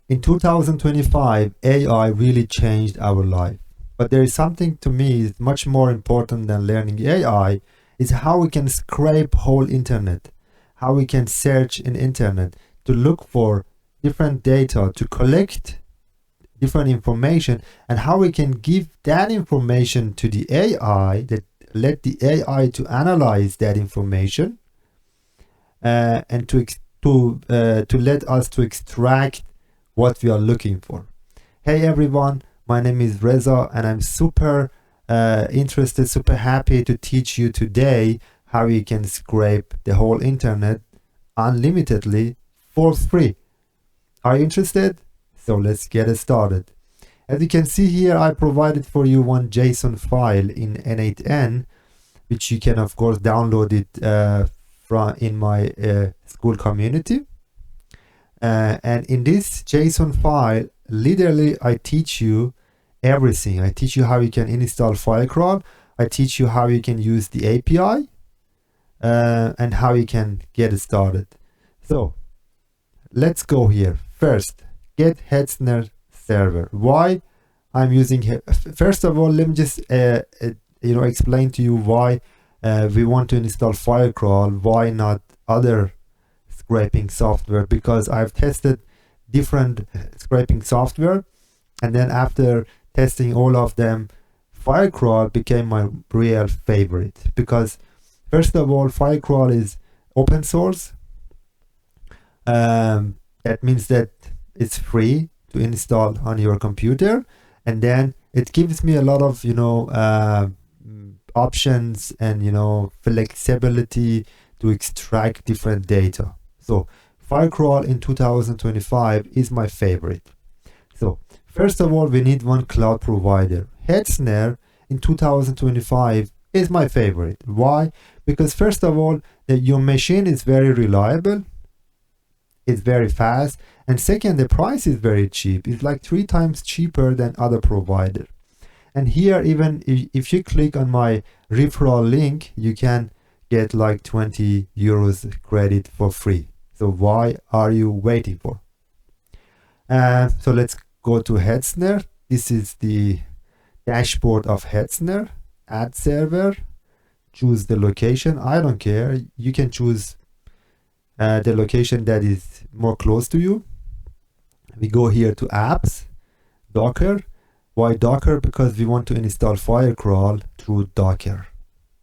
In 2025, AI really changed our life. But there is something to me is much more important than learning AI is how we can scrape whole internet, how we can search in internet to look for different data, to collect different information, and how we can give that information to the AI, that let the AI to analyze that information and to let us to extract what we are looking for. Hey everyone, my name is Reza and I'm super interested, super happy to teach you today how you can scrape the whole internet unlimitedly for free. Are you interested? So let's get started. As you can see here, I provided for you one JSON file in N8N, which you can of course download it from in my school community. And in this JSON file, literally I teach you everything. I teach you how you can install FireCrawl. I teach you how you can use the API and how you can get it started. So let's go here. First, get Hetzner server. Why I'm using first of all, let me just explain to you why we want to install FireCrawl. Why not other scraping software? Because I've tested different scraping software, and then after testing all of them, FireCrawl became my real favorite. Because first of all, FireCrawl is open source. That means that it's free to install on your computer, and then it gives me a lot of options and flexibility to extract different data. So FireCrawl in 2025 is my favorite. So first of all, we need one cloud provider. Hetzner in 2025 is my favorite. Why? Because first of all, your machine is very reliable, it's very fast, and second, the price is very cheap. It's like 3 times cheaper than other provider. And here, even if you click on my referral link, you can get like 20 euros credit for free. So why are you waiting for? So let's go to Hetzner. This is the dashboard of Hetzner. Add server, choose the location. I don't care. You can choose the location that is more close to you. We go here to apps, Docker. Why Docker? Because we want to install FireCrawl through Docker.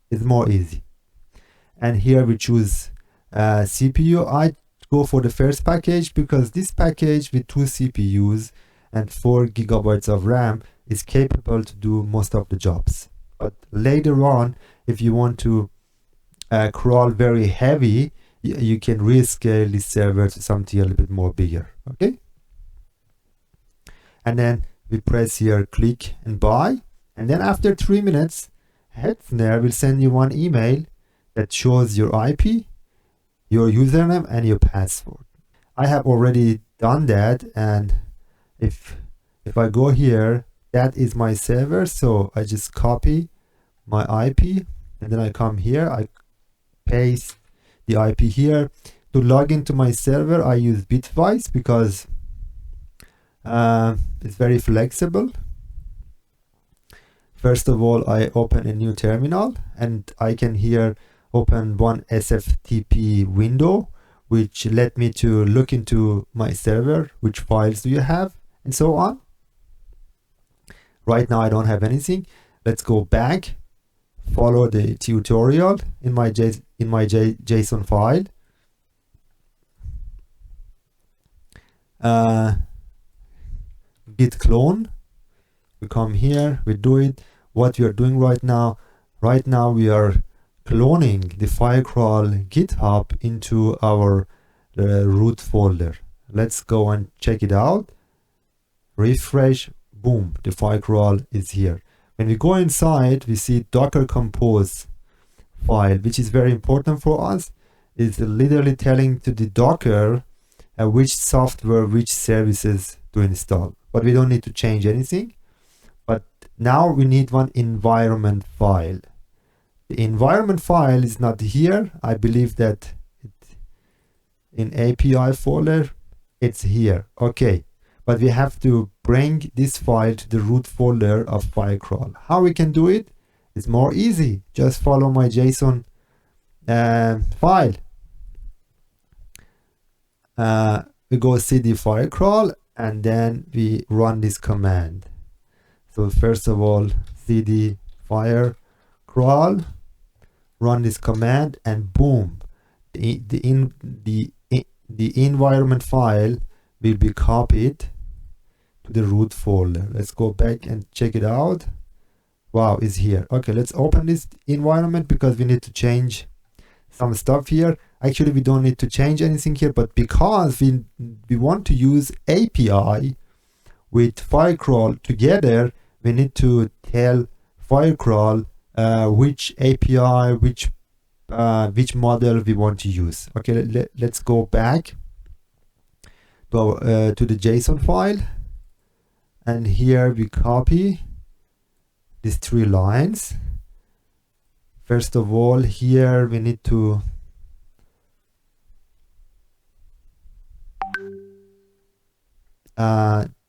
It's more easy. And here we choose CPU. I go for the first package because this package with 2 CPUs and 4 gigabytes of RAM is capable to do most of the jobs. But later on, if you want to crawl very heavy, you can rescale this server to something a little bit more bigger. Okay. And then we press here, click and buy. And then after 3 minutes, Hetzner will send you one email that shows your IP, your username and your password. I have already done that, and if I go here, that is my server. So I just copy my IP and then I come here, I paste the IP here. To log into my server, I use Bitwise because it's very flexible. First of all, I open a new terminal and I can here open one SFTP window, which let me to look into my server, which files do you have, and so on. Right now I don't have anything. Let's go back, follow the tutorial in my JSON file. Git clone. We come here, we do it. What we are doing right now we are cloning the FireCrawl GitHub into our root folder. Let's go and check it out. Refresh, boom, the FireCrawl is here. When we go inside, we see Docker Compose file, which is very important for us. It's literally telling to the Docker which software, which services to install. But we don't need to change anything. But now we need one environment file. The environment file is not here. I believe that in API folder, it's here. Okay. but we have to bring this file to the root folder of FireCrawl. How we can do it? It's more easy. Just follow my JSON file. We go cd FireCrawl, and then we run this command. So first of all, cd FireCrawl, run this command, and boom, the environment file will be copied to the root folder. Let's go back and check it out. Wow, it's here. Okay, let's open this environment because we need to change some stuff here. Actually, we don't need to change anything here, but because we want to use API with FireCrawl together, we need to tell FireCrawl which API, which model we want to use. Okay, let's go back to the JSON file, and here we copy these 3 lines. First of all, here we need to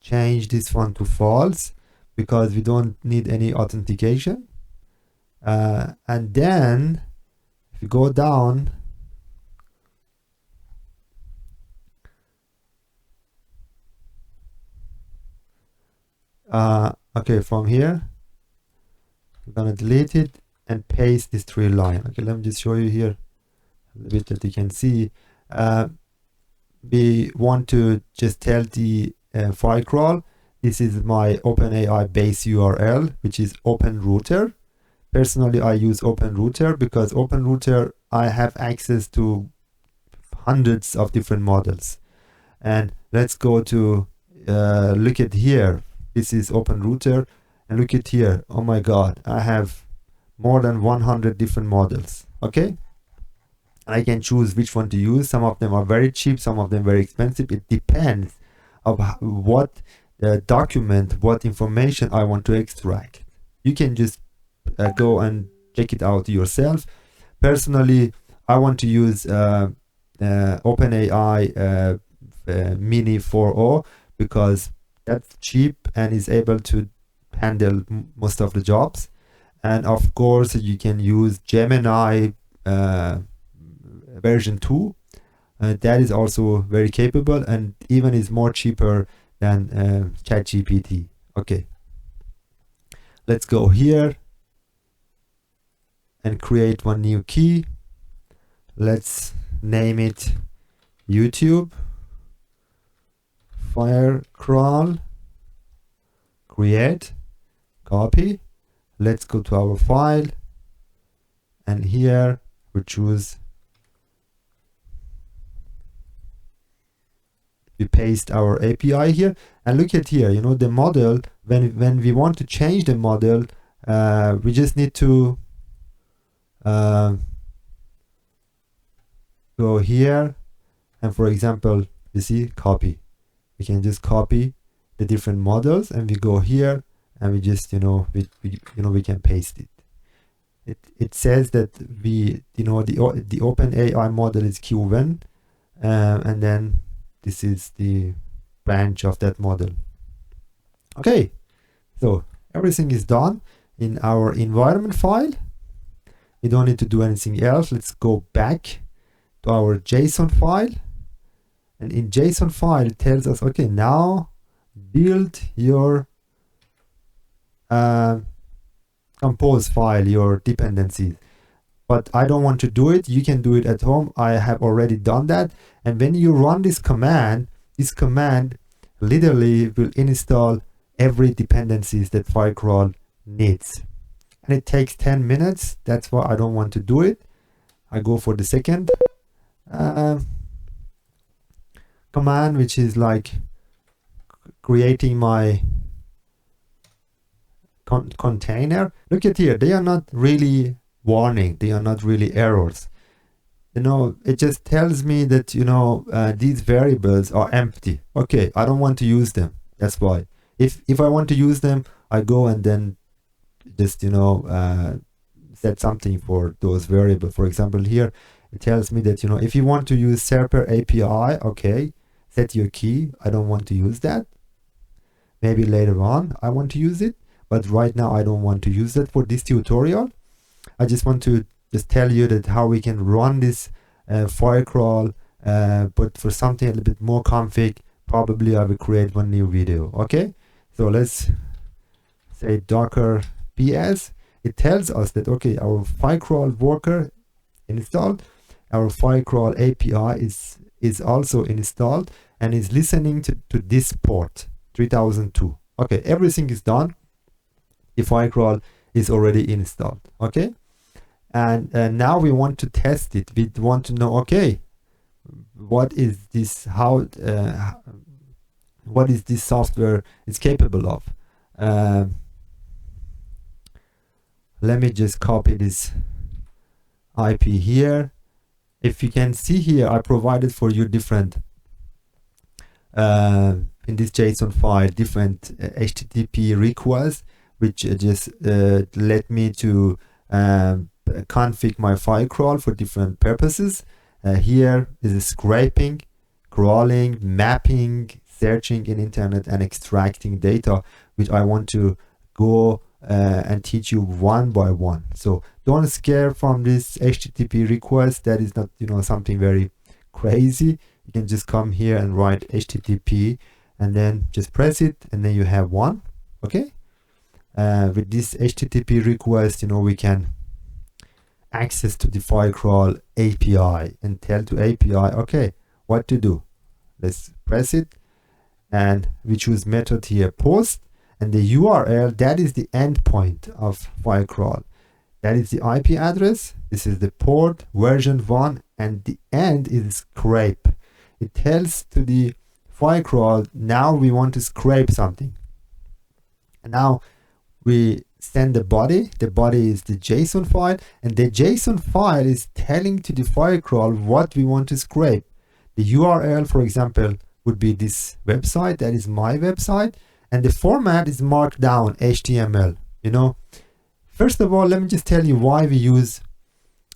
change this one to false because we don't need any authentication. And then if you go down, okay, from here we're gonna delete it and paste this 3 line. Okay, let me just show you here a little bit that you can see. We want to just tell the FireCrawl, this is my OpenAI base URL, which is OpenRouter. Personally, I use OpenRouter because OpenRouter, I have access to hundreds of different models. And let's go to look at here. This is OpenRouter, and look at here. Oh my God, I have more than 100 different models. Okay, I can choose which one to use. Some of them are very cheap, some of them very expensive. It depends of what document, what information I want to extract. You can just go and check it out yourself. Personally, I want to use OpenAI Mini 4.0 because that's cheap and is able to handle most of the jobs. And of course, you can use Gemini version 2. That is also very capable and even is more cheaper than ChatGPT. Okay, let's go here and create one new key. Let's name it YouTube FireCrawl, create, copy. Let's go to our file, and here we choose, we paste our API here, and look at here, you know, the model, when we want to change the model, we just need to go here, and for example, you see, copy. We can just copy the different models, and we go here, and we just, we can paste it. It says that the OpenAI model is Q1, and then this is the branch of that model. Okay, so everything is done in our environment file. We don't need to do anything else. Let's go back to our JSON file, and in JSON file it tells us, okay, now build your compose file, your dependencies. But I don't want to do it. You can do it at home. I have already done that. And when you run this command literally will install every dependencies that FireCrawl needs. And it takes 10 minutes. That's why I don't want to do it. I go for the second command, which is like creating my container. Look at here, they are not really warning, they are not really errors. It just tells me that these variables are empty. Okay, I don't want to use them. That's why if I want to use them, I go and then just set something for those variables. For example, here it tells me that if you want to use Serper API, okay, set your key. I don't want to use that. Maybe later on I want to use it, but right now I don't want to use it for this tutorial. I just want to just tell you that how we can run this FireCrawl, but for something a little bit more config, probably I will create one new video. Okay, so let's say docker ps. It tells us that okay, our FireCrawl worker installed, our FireCrawl API is also installed and is listening to this port 3002. Okay, everything is done. The FireCrawl is already installed. Okay, and now we want to test it. We want to know, okay, what is this, what is this software is capable of. Let me just copy this IP here. If you can see here, I provided for you different in this JSON file, different HTTP requests, which just let me to config my FireCrawl for different purposes. Here is scraping, crawling, mapping, searching in internet, and extracting data, which I want to go and teach you one by one. So don't scare from this HTTP request. That is not, you know, something very crazy. You can just come here and write HTTP and then just press it, and then you have one. Okay, with this HTTP request, you know, we can access to the FireCrawl API and tell to API, okay, what to do. Let's press it, and we choose method here, post, and the URL, that is the endpoint of FireCrawl. That is the IP address. This is the port, version 1, and the end is scrape. It tells to the FireCrawl, now we want to scrape something. And now we send the body. The body is the JSON file, and the JSON file is telling to the FireCrawl what we want to scrape. The URL, for example, would be this website. That is my website. And the format is markdown HTML. You know, first of all, let me just tell you why we use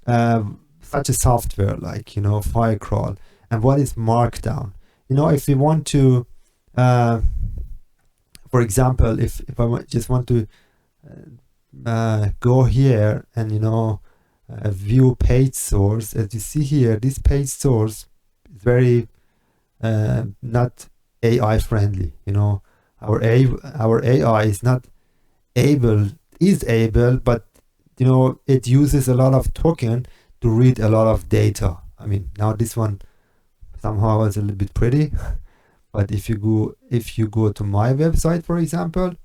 such a software like, you know, FireCrawl, and what is markdown. You know, if we want to, for example, if I just want to go here and, you know, view page source, as you see here, this page source is very not AI friendly. You know, our AI is not able, but you know, it uses a lot of token to read a lot of data. I mean, now this one somehow is a little bit pretty, but if you go to my website, for example,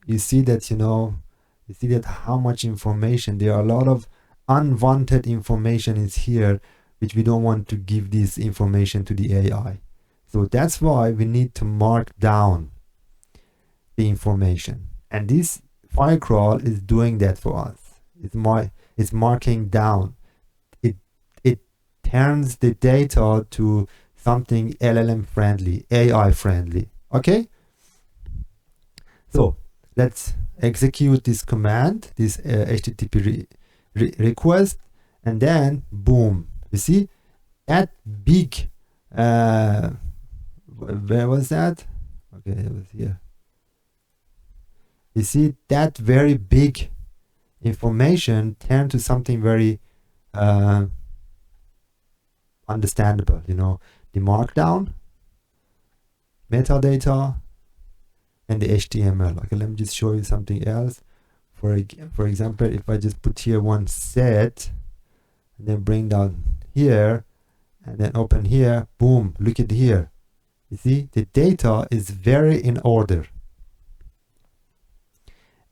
you see that, you know, you see that how much information, there are a lot of unwanted information is here, which we don't want to give this information to the AI. So that's why we need to mark down the information, and this FireCrawl is doing that for us. It's marking down. It turns the data to something LLM friendly, AI friendly. Okay, so let's execute this command, this HTTP request, and then boom, you see that big where was that? Okay, it was here. You see that very big information turned to something very understandable. You know, the markdown, metadata, and the HTML. Okay, let me just show you something else. For example, if I just put here one set, and then bring down here, and then open here, boom, look at here. You see, the data is very in order.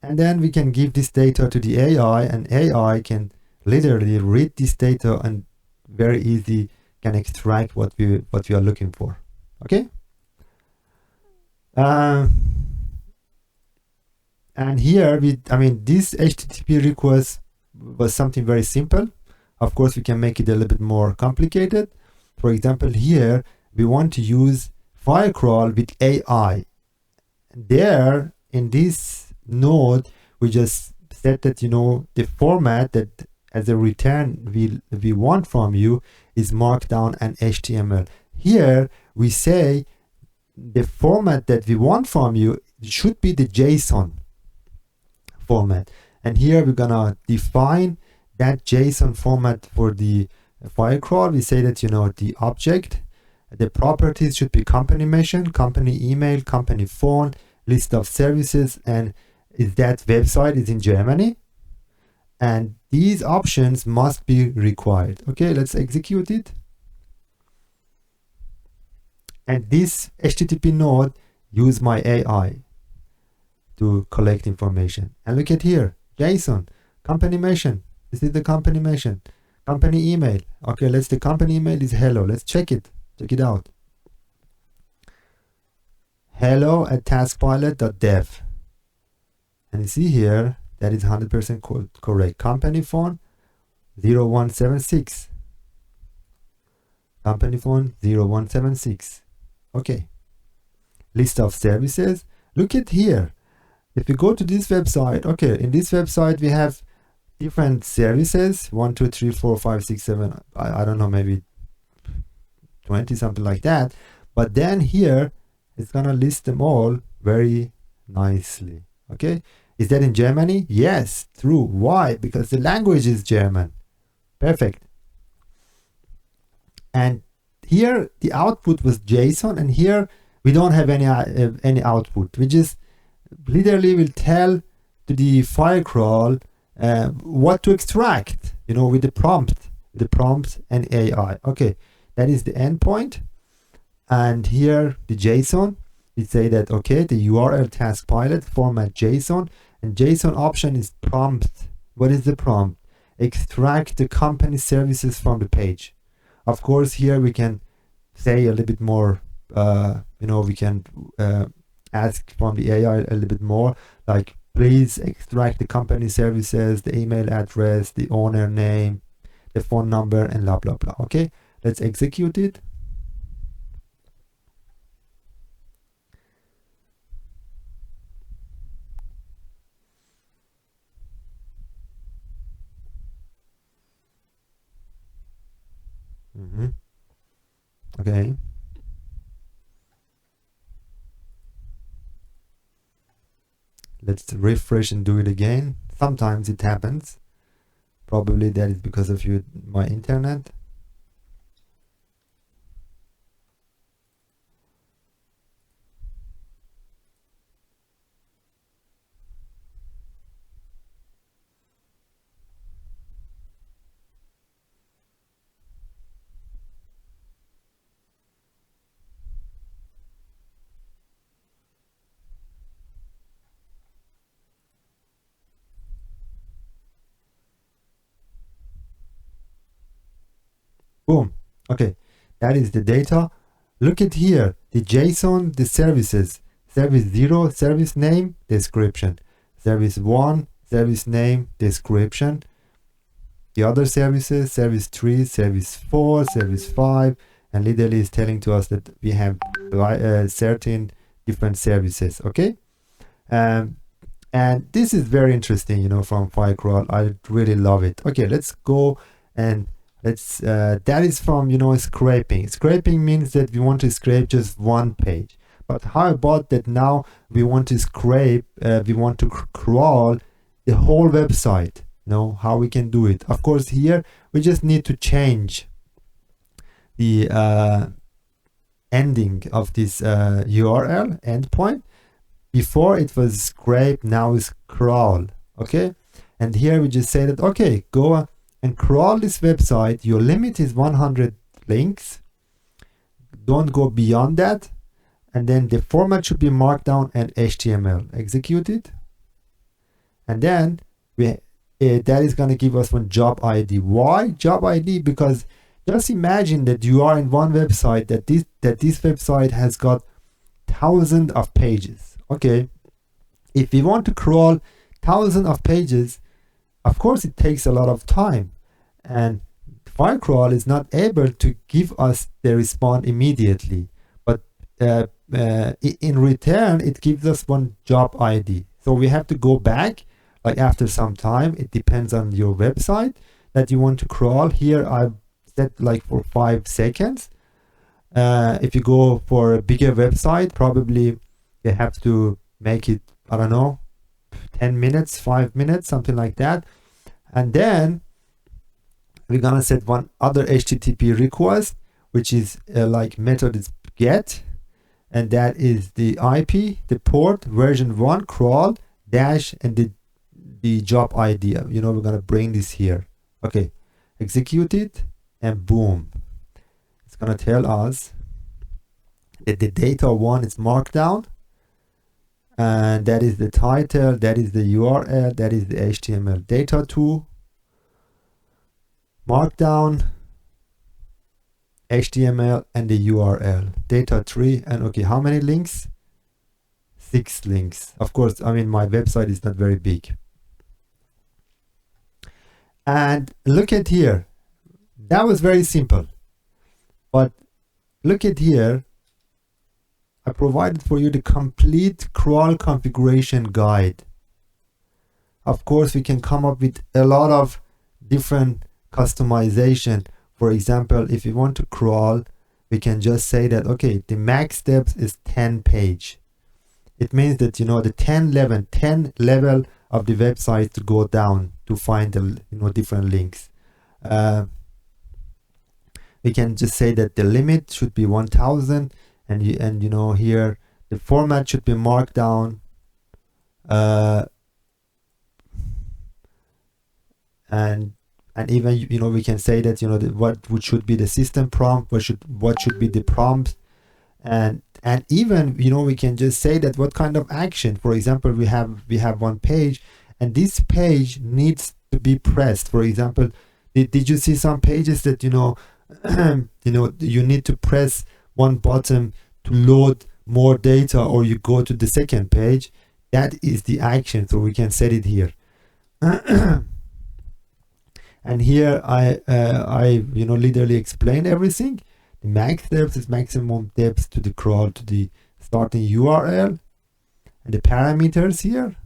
And then we can give this data to the AI, and AI can literally read this data and very easy can extract what we are looking for. Okay. And here this HTTP request was something very simple. Of course, we can make it a little bit more complicated. For example, here we want to use FireCrawl with AI. There in this node, we just set that, you know, the format that as a return we want from you is markdown and HTML. Here we say the format that we want from you should be the JSON format. And here we're gonna define that JSON format for the FireCrawl. We say that, you know, the object, the properties should be company mission, company email, company phone, list of services, and is that website is in Germany. And these options must be required. Okay, let's execute it. And this HTTP node use my AI to collect information. And look at here, JSON, company mission. This is the company mission. Company email. Okay, the company email is hello. Let's check it. Check it out. hello@taskpilot.dev. And you see here, that is 100% correct. Company phone 0176. Company phone 0176. Okay. List of services. Look at here. If you go to this website, okay, in this website we have different services, 1, 2, 3, 4, 5, 6, 7, I don't know, maybe 20, something like that. But then here it's gonna list them all very nicely. Okay, is that in Germany? Yes, true. Why? Because the language is German. Perfect. And here the output was JSON, and here we don't have any output. We just literally will tell to the FireCrawl what to extract, you know, with the prompt and AI. Okay, that is the endpoint. And here the JSON, we say that, okay, the URL task pilot format JSON, and JSON option is prompt. What is the prompt? Extract the company services from the page. Of course, here we can say a little bit more, you know, we can ask from the AI a little bit more, like, please extract the company services, the email address, the owner name, the phone number, and blah, blah, blah. Okay, let's execute it. Okay. Let's refresh and do it again. Sometimes it happens. Probably that is because of my internet. Boom. Okay, that is the data. Look at here, the JSON, the services. Service 0, service name, description. Service 1, service name, description. The other services, service 3, service 4, service 5, and literally is telling to us that we have 13 different services. Okay, and this is very interesting, you know, from FireCrawl. I really love it. Okay, let's go and let's that is from, you know, scraping. Scraping means that we want to scrape just one page. But how about that now we want to scrape, we want to crawl the whole website? You know how we can do it. Of course, here we just need to change the ending of this URL endpoint. Before it was scrape, now is crawl. Okay, and here we just say that, okay, go and crawl this website. Your limit is 100 links. Don't go beyond that. And then the format should be markdown and HTML. Execute it. And then that is going to give us one job ID. Why job ID? Because just imagine that you are in one website, that this website has got thousands of pages. Okay, if we want to crawl thousands of pages, of course it takes a lot of time, and FireCrawl is not able to give us the response immediately, but in return it gives us one job ID. So we have to go back, like after some time. It depends on your website that you want to crawl. Here I've set like for 5 seconds, If you go for a bigger website, probably you have to make it, I don't know, 10 minutes, 5 minutes, something like that. And then we're gonna set one other HTTP request, which is like method is get, and that is the IP, the port, version 1, crawl, dash, and the job ID. You know, we're gonna bring this here. Okay, execute it, and boom, it's gonna tell us that the data 1 is markdown, and that is the title, that is the URL, that is the HTML. Data 2 markdown, HTML, and the URL. Data 3, and okay, how many links? 6 links. Of course, I mean, my website is not very big. And look at here, that was very simple. But look at here, I provided for you the complete crawl configuration guide. Of course, we can come up with a lot of different customization. For example, if you want to crawl, we can just say that, okay, the max steps is 10 page. It means that, you know, the 10 level of the website to go down to find the, you know, different links. We can just say that the limit should be 1000, and you know, here the format should be markdown, and even, you know, we can say that, you know, what should be the system prompt, what should be the prompt, and even, you know, we can just say that what kind of action. For example, we have one page, and this page needs to be pressed. For example, did you see some pages that, you know, you know, you need to press one button to load more data, or you go to the second page? That is the action, so we can set it here. And here I you know, literally explain everything. The max depth is maximum depth to the crawl to the starting URL, and the parameters here.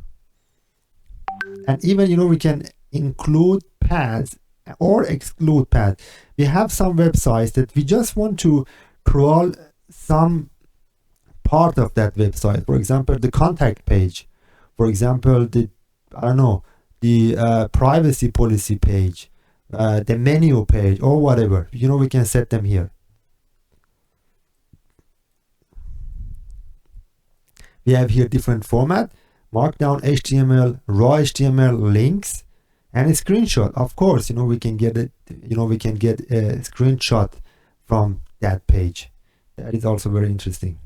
And even, you know, we can include paths or exclude paths. We have some websites that we just want to crawl some part of that website. For example, the contact page. For example, the, I don't know, the privacy policy page, the menu page, or whatever. You know, we can set them here. We have here different format: markdown, HTML, raw HTML, links, and a screenshot. Of course, you know, we can get it, you know, we can get a screenshot from that page. That is also very interesting.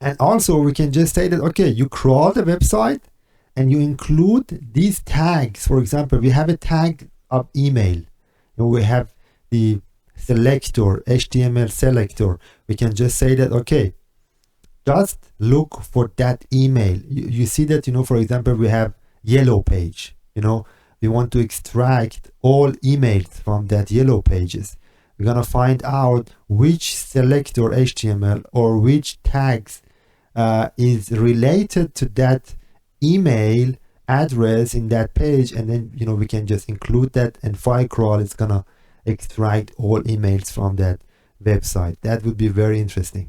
And also we can just say that, okay, you crawl the website and you include these tags. For example, we have a tag of email, and we have the selector, HTML selector. We can just say that, okay, just look for that email. You see that, you know, for example, we have yellow page. You know, we want to extract all emails from that yellow pages. We're gonna find out which selector HTML or which tags is related to that email address in that page, and then, you know, we can just include that, and FireCrawl is gonna extract all emails from that website. That would be very interesting.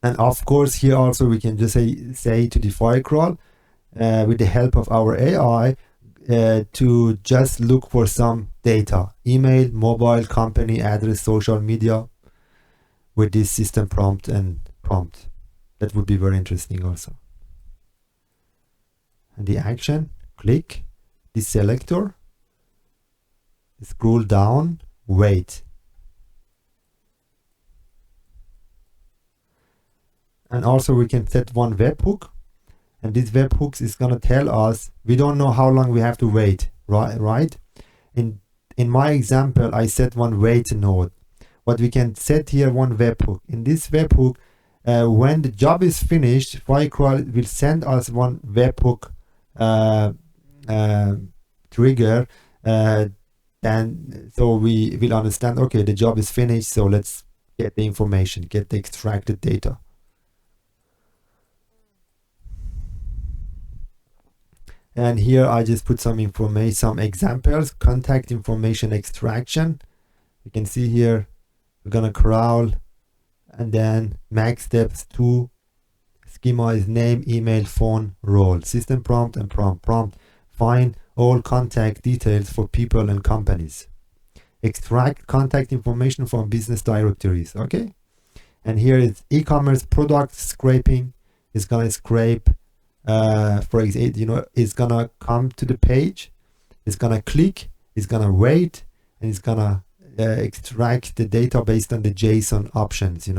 And of course, here also we can just say to the FireCrawl, with the help of our AI, to just look for some data: email, mobile, company address, social media, with this system prompt and prompt. That would be very interesting also. And the action: click the selector, scroll down, wait. And also we can set one webhook, and this webhooks is gonna tell us, we don't know how long we have to wait, right? In my example, I set one wait node, but we can set here one webhook. In this webhook, when the job is finished, FireCrawl will send us one webhook trigger, and so we will understand, okay, the job is finished, so let's get the information, get the extracted data. And here I just put some information, some examples. Contact information extraction. You can see here we're gonna crawl, and then max steps 2. Schema is name, email, phone, role, system prompt, and prompt. Find all contact details for people and companies. Extract contact information from business directories. Okay. And here is e-commerce product scraping. It's gonna scrape, for example, it's gonna come to the page, it's gonna click, it's gonna wait, and it's gonna extract the data based on the JSON options.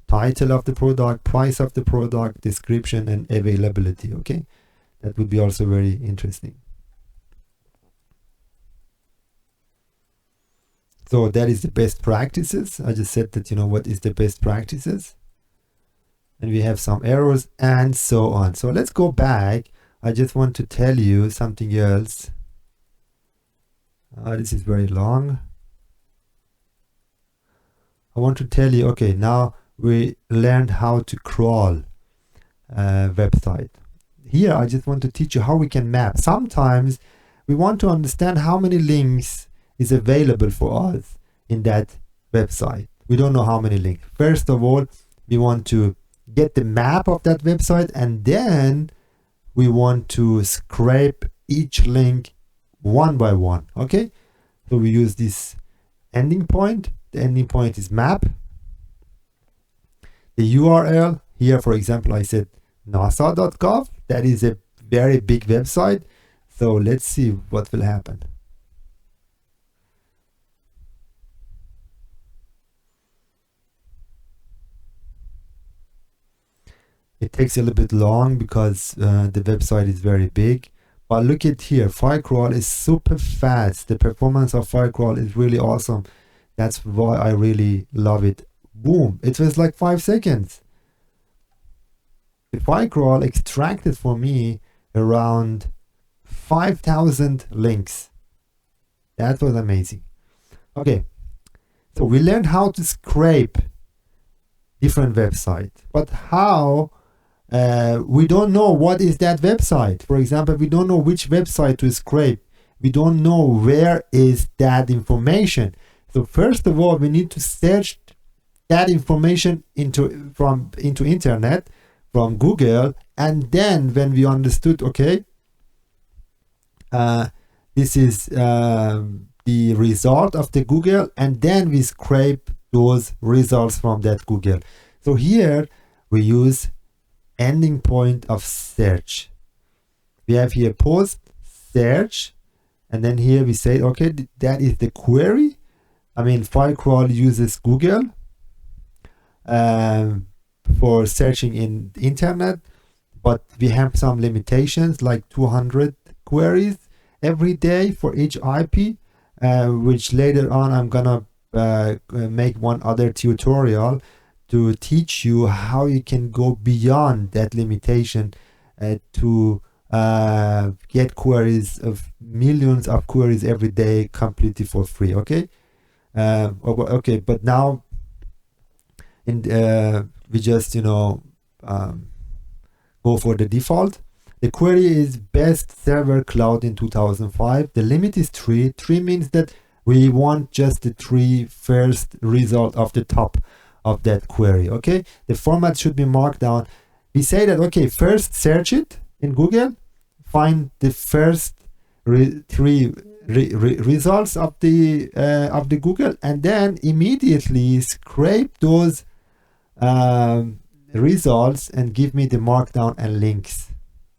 Title of the product, price of the product, description, and availability. Okay, that would be also very interesting. So that is the best practices. I just said that, what is the best practices, and we have some errors and so on. So let's go back. I just want to tell you something else. This is very long. I want to tell you, okay, now we learned how to crawl website. Here I just want to teach you how we can map. Sometimes we want to understand how many links is available for us in that website. We don't know how many links. First of all, we want to get the map of that website, and then we want to scrape each link one by one. Okay, so we use this ending point. The ending point is map. The URL here, for example, I said nasa.gov. That is a very big website. So let's see what will happen. It takes a little bit long because the website is very big. But look at here, FireCrawl is super fast. The performance of FireCrawl is really awesome. That's why I really love it. Boom, it was like 5 seconds. The FireCrawl extracted for me around 5,000 links. That was amazing. Okay, so we learned how to scrape different websites, but how we don't know what is that website. For example, we don't know which website to scrape. We don't know where is that information. So first of all, we need to search that information into internet from Google, and then when we understood, okay, this is the result of the Google, and then we scrape those results from that Google. So here we use ending point of search. We have here post, search, and then here we say, okay, that is the query. I mean, FireCrawl uses Google for searching in the internet, but we have some limitations, like 200 queries every day for each IP, which later on I'm gonna make one other tutorial to teach you how you can go beyond that limitation to get queries of millions of queries every day completely for free. Okay. Okay, but now we just go for the default. The query is best server cloud in 2005. The limit is 3. 3 means that we want just the 3 first result of the top of that query. Okay, the format should be markdown. We say that, okay, first search it in Google, find the first 3 results of the Google, and then immediately scrape those results and give me the markdown and links.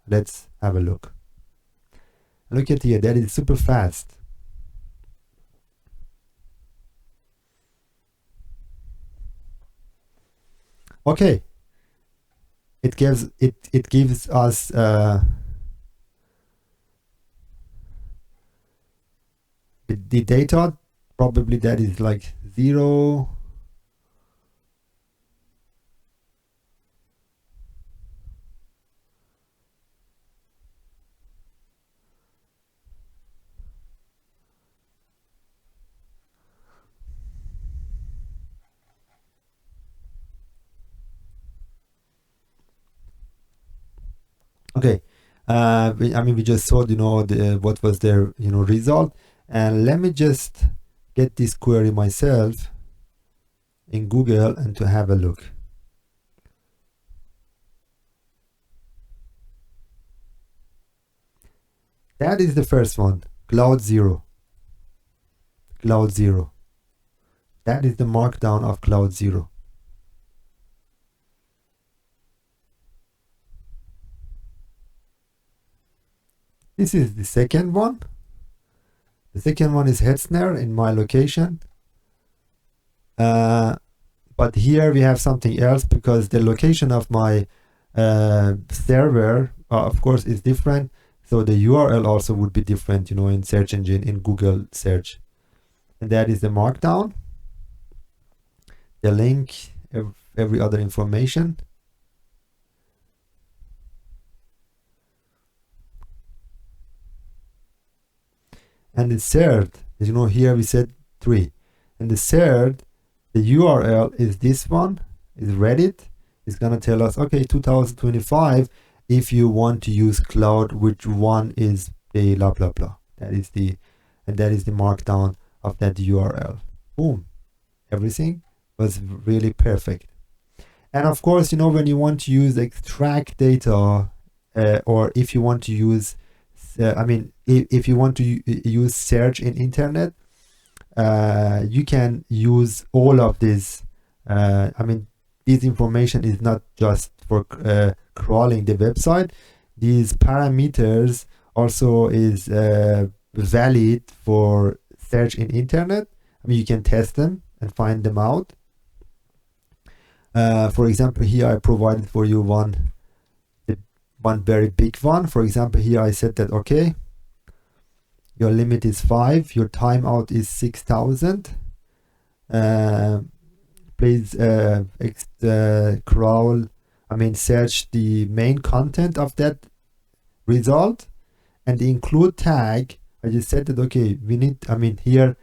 Let's have a look. Look at here, that is super fast. Okay, it gives us the data. Probably that is like 0. Okay, We just saw, what was their, result. And let me just get this query myself in Google and to have a look. That is the first one, Cloud Zero. Cloud Zero. That is the markdown of Cloud Zero. This is the second one. The second one is Hetzner in my location. But here we have something else because the location of my server, of course, is different. So the URL also would be different, in search engine, in Google search. And that is the markdown, the link, every other information. And the third, here we said 3. And the third, the URL is this one, is Reddit. It's gonna tell us, okay, 2025, if you want to use Cloud, which one is the blah blah blah. That is the markdown of that URL. Boom. Everything was really perfect. And of course, when you want to use extract data, or if you want to use if you want to use search in internet, you can use all of this. This information is not just for crawling the website. These parameters also is valid for search in internet. You can test them and find them out. For example, here I provided for you one very big one. For example, here I said that, okay, your limit is 5, your timeout is 6,000. Please crawl, search the main content of that result, and the include tag. I just said that, okay, we need, here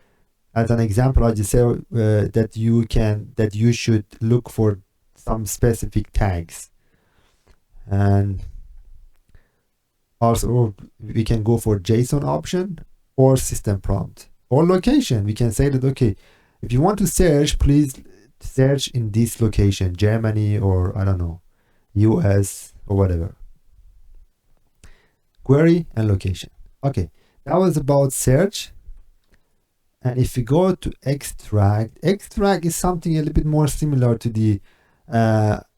as an example, I just said that you should look for some specific tags. And also we can go for JSON option or system prompt or location. We can say that, okay, if you want to search, please search in this location, Germany, or I don't know, US or whatever. Query and location. Okay, that was about search. And if we go to extract is something a little bit more similar to the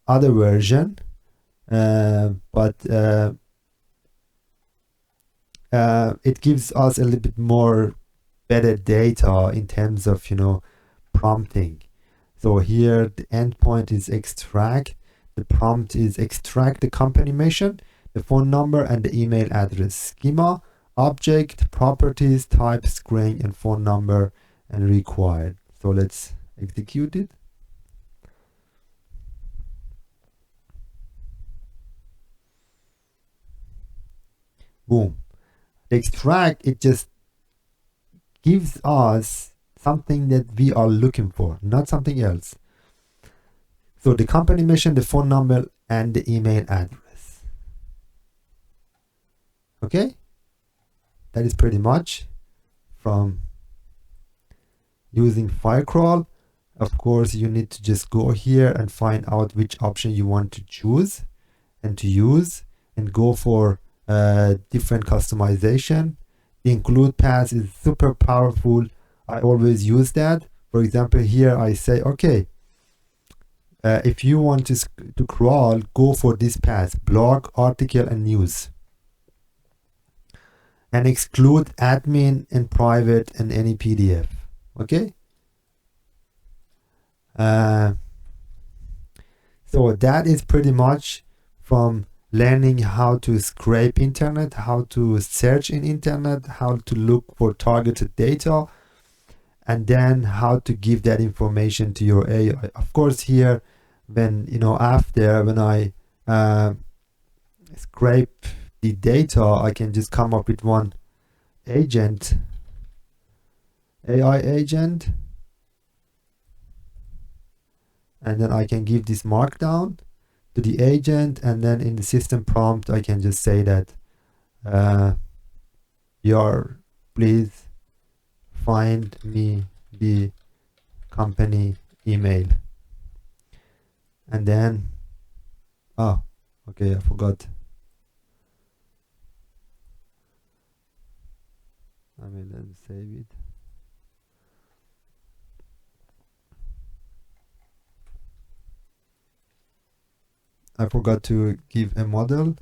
other version, but it gives us a little bit more better data in terms of prompting. So here the endpoint is extract, the prompt is extract the company mission, the phone number and the email address. Schema, object, properties, type, string, and phone number, and required. So let's execute it. Boom. The extract, it just gives us something that we are looking for, not something else. So the company mission, the phone number, and the email address. Okay, that is pretty much from using FireCrawl. Of course, you need to just go here and find out which option you want to choose and to use, and go for different customization. The include path is super powerful. I always use that. For example, here I say, okay, if you want to crawl, go for this path: blog, article, and news, and exclude admin and private and any PDF. Okay, so that is pretty much from learning how to scrape internet, how to search in internet, how to look for targeted data, and then how to give that information to your AI. Of course, here, when when I scrape the data, I can just come up with one agent, AI agent, and then I can give this markdown to the agent, and then in the system prompt I can just say that please find me the company email. And then, oh, okay, I forgot. I mean, let's save it. I forgot to give a model.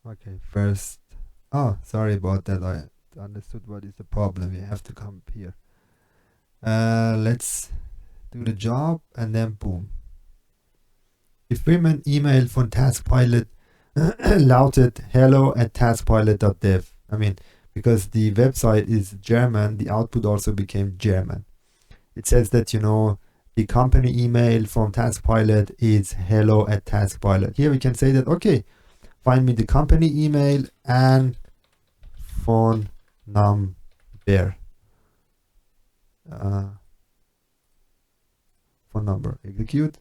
Okay, first, oh, sorry about that. I understood what is the problem. You have to come here. Let's do the job, and then boom. Experiment email von TaskPilot lautet hello@taskpilot.dev. I mean, because the website is German, the output also became German. It says that, you know, the company email from TaskPilot is hello@taskpilot. Here we can say that, okay, find me the company email and phone number. Phone number, execute.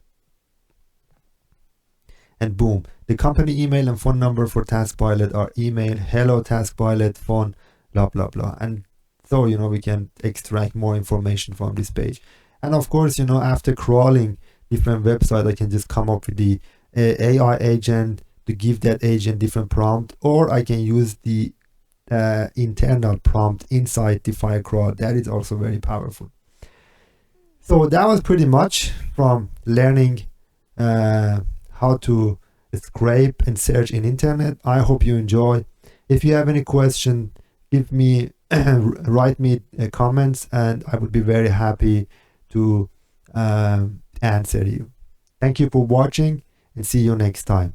And boom, the company email and phone number for TaskPilot are email hello TaskPilot phone blah blah blah. And so, you know, we can extract more information from this page. And of course, you know, after crawling different websites, I can just come up with the AI agent to give that agent different prompt, or I can use the internal prompt inside the FireCrawl. That is also very powerful. So that was pretty much from learning how to scrape and search in internet. I hope you enjoy. If you have any question, give me write me comments, and I would be very happy to answer you. Thank you for watching, and see you next time.